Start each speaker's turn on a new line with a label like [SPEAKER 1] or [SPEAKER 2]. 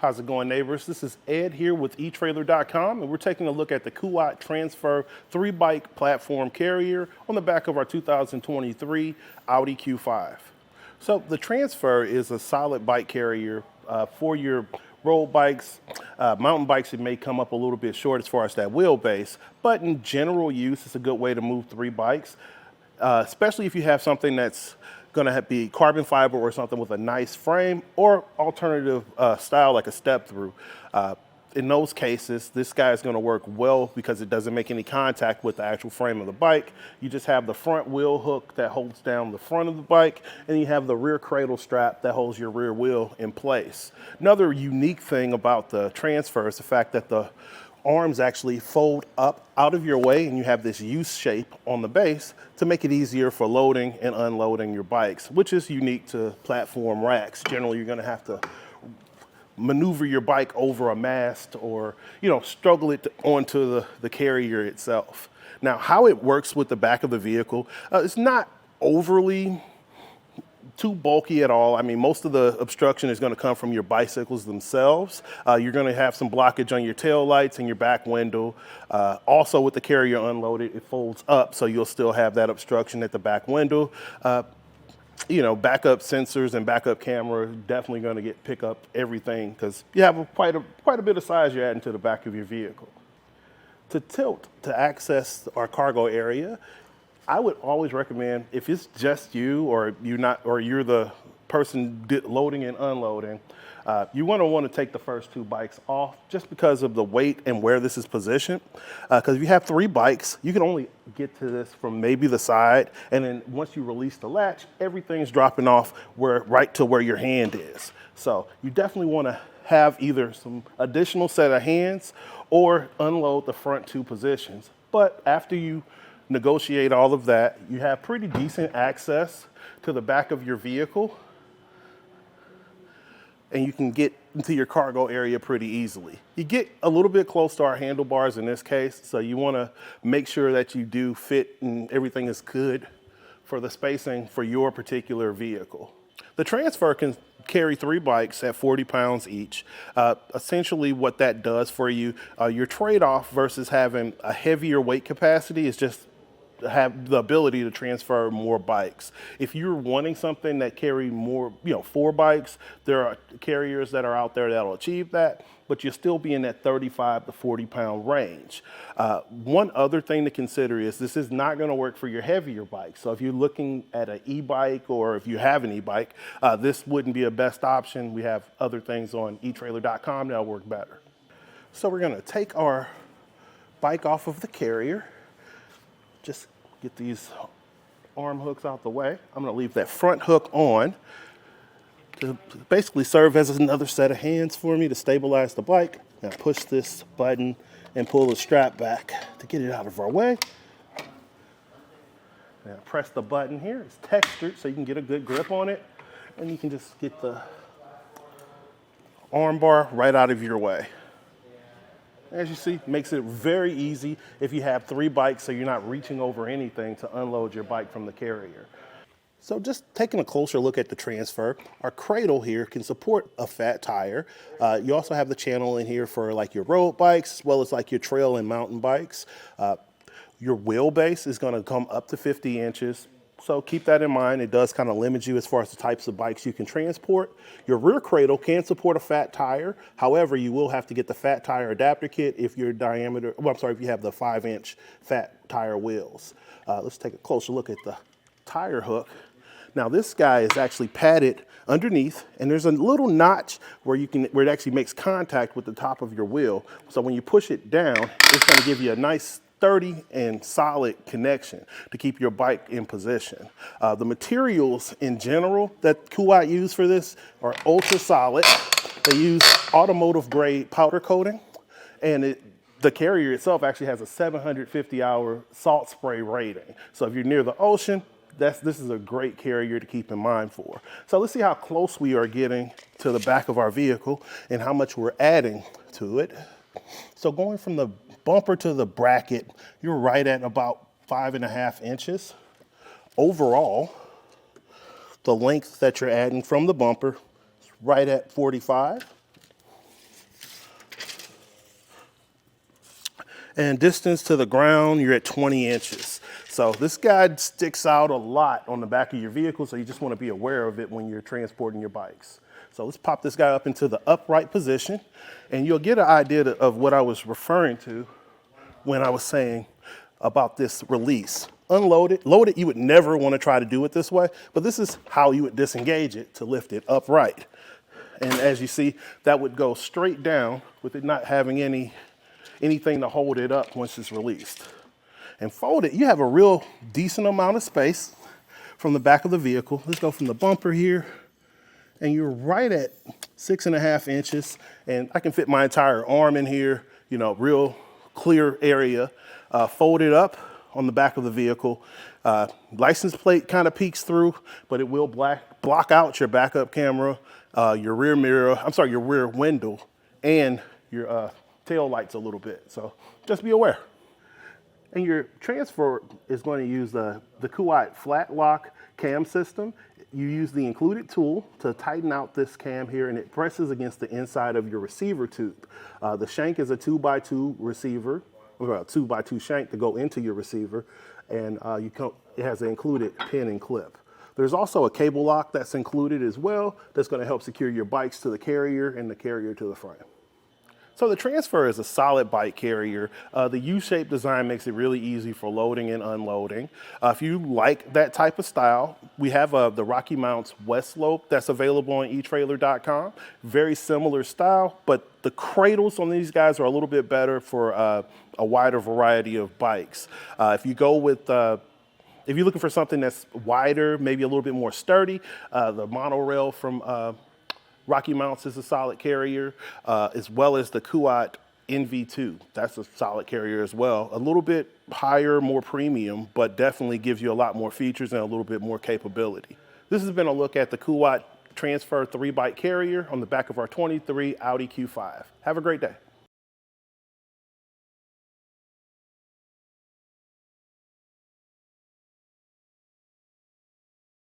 [SPEAKER 1] How's it going, neighbors? This is Ed here with etrailer.com, and we're taking a look at the Kuat Transfer 3-bike platform carrier on the back of our 2023 Audi Q5. So the Transfer is a solid bike carrier for your road bikes. Mountain bikes, it may come up a little bit short as far as that wheelbase, but in general use, it's a good way to move 3 bikes, especially if you have something that's going to be carbon fiber or something with a nice frame, or alternative style like a step through. In those cases, this guy is going to work well because it doesn't make any contact with the actual frame of the bike. You just have the front wheel hook that holds down the front of the bike, and you have the rear cradle strap that holds your rear wheel in place. Another unique thing about the Transfer is the fact that the arms actually fold up out of your way, and you have this U shape on the base to make it easier for loading and unloading your bikes, which is unique to platform racks. Generally, you're going to have to maneuver your bike over a mast or, struggle it onto the carrier itself. Now, how it works with the back of the vehicle, it's not overly too bulky at all. I mean, most of the obstruction is going to come from your bicycles themselves. You're going to have some blockage on your tail lights and your back window. Also, with the carrier unloaded, it folds up, so you'll still have that obstruction at the back window. Backup sensors and backup camera definitely going to pick up everything because you have quite a bit of size you're adding to the back of your vehicle. To tilt to access our cargo area, I would always recommend, if it's just you or you're the person loading and unloading, you want to take the first 2 bikes off just because of the weight and where this is positioned. Because if you have 3 bikes, you can only get to this from maybe the side, and then once you release the latch, everything's dropping off right to where your hand is. So you definitely want to have either some additional set of hands or unload the front 2 positions. But after you negotiate all of that, you have pretty decent access to the back of your vehicle, and you can get into your cargo area pretty easily. You get a little bit close to our handlebars in this case, so you want to make sure that you do fit and everything is good for the spacing for your particular vehicle. The Transfer can carry 3 bikes at 40 pounds each. Essentially what that does for you, your trade-off versus having a heavier weight capacity is just have the ability to transfer more bikes. If you're wanting something that carry more, 4 bikes, there are carriers that are out there that'll achieve that, but you'll still be in that 35 to 40 pound range. One other thing to consider is this is not going to work for your heavier bike. So if you're looking at an e-bike, or if you have an e-bike, this wouldn't be a best option. We have other things on etrailer.com that'll work better. So we're going to take our bike off of the carrier. Just get these arm hooks out the way. I'm going to leave that front hook on to basically serve as another set of hands for me to stabilize the bike. Now push this button and pull the strap back to get it out of our way. Now press the button here. It's textured so you can get a good grip on it, and you can just get the arm bar right out of your way. As you see, makes it very easy if you have 3 bikes, so you're not reaching over anything to unload your bike from the carrier. So just taking a closer look at the Transfer, our cradle here can support a fat tire. You also have the channel in here for like your road bikes, as well as like your trail and mountain bikes. Your wheelbase is going to come up to 50 inches. So keep that in mind. It does kind of limit you as far as the types of bikes you can transport. Your rear cradle can support a fat tire. However, you will have to get the fat tire adapter kit if your if you have the 5-inch fat tire wheels. Let's take a closer look at the tire hook. Now this guy is actually padded underneath, and there's a little notch where it actually makes contact with the top of your wheel. So when you push it down, it's going to give you a nice sturdy and solid connection to keep your bike in position. The materials in general that Kuat use for this are ultra solid. They use automotive grade powder coating, and the carrier itself actually has a 750-hour salt spray rating. So if you're near the ocean, this is a great carrier to keep in mind for. So let's see how close we are getting to the back of our vehicle and how much we're adding to it. So going from the bumper to the bracket, you're right at about 5.5 inches. Overall, the length that you're adding from the bumper is right at 45. And distance to the ground, you're at 20 inches. So this guy sticks out a lot on the back of your vehicle, so you just want to be aware of it when you're transporting your bikes. So let's pop this guy up into the upright position, and you'll get an idea of what I was referring to when I was saying about this release. Unload it, load it, you would never want to try to do it this way, but this is how you would disengage it to lift it upright. And as you see, that would go straight down with it not having anything to hold it up once it's released. And fold it, you have a real decent amount of space from the back of the vehicle. Let's go from the bumper here, and you're right at 6.5 inches. And I can fit my entire arm in here, you know, real clear area. Fold it up on the back of the vehicle. License plate kind of peeks through, but it will block out your backup camera, your rear mirror, your rear window, and your tail lights a little bit. So just be aware. And your transfer is going to use the Kuat flat lock cam system. You use the included tool to tighten out this cam here, and it presses against the inside of your receiver tube. The shank is a 2x2 receiver, or a 2x2 shank to go into your receiver, and it has an included pin and clip. There's also a cable lock that's included as well that's going to help secure your bikes to the carrier and the carrier to the front. So the Transfer is a solid bike carrier. The U-shaped design makes it really easy for loading and unloading. If you like that type of style, we have the Rocky Mounts West Slope that's available on etrailer.com. Very similar style, but the cradles on these guys are a little bit better for a wider variety of bikes. If you're looking for something that's wider, maybe a little bit more sturdy, the monorail from Rocky Mounts is a solid carrier, as well as the Kuat NV2. That's a solid carrier as well. A little bit higher, more premium, but definitely gives you a lot more features and a little bit more capability. This has been a look at the Kuat Transfer 3-bike carrier on the back of our 23 Audi Q5. Have a great day.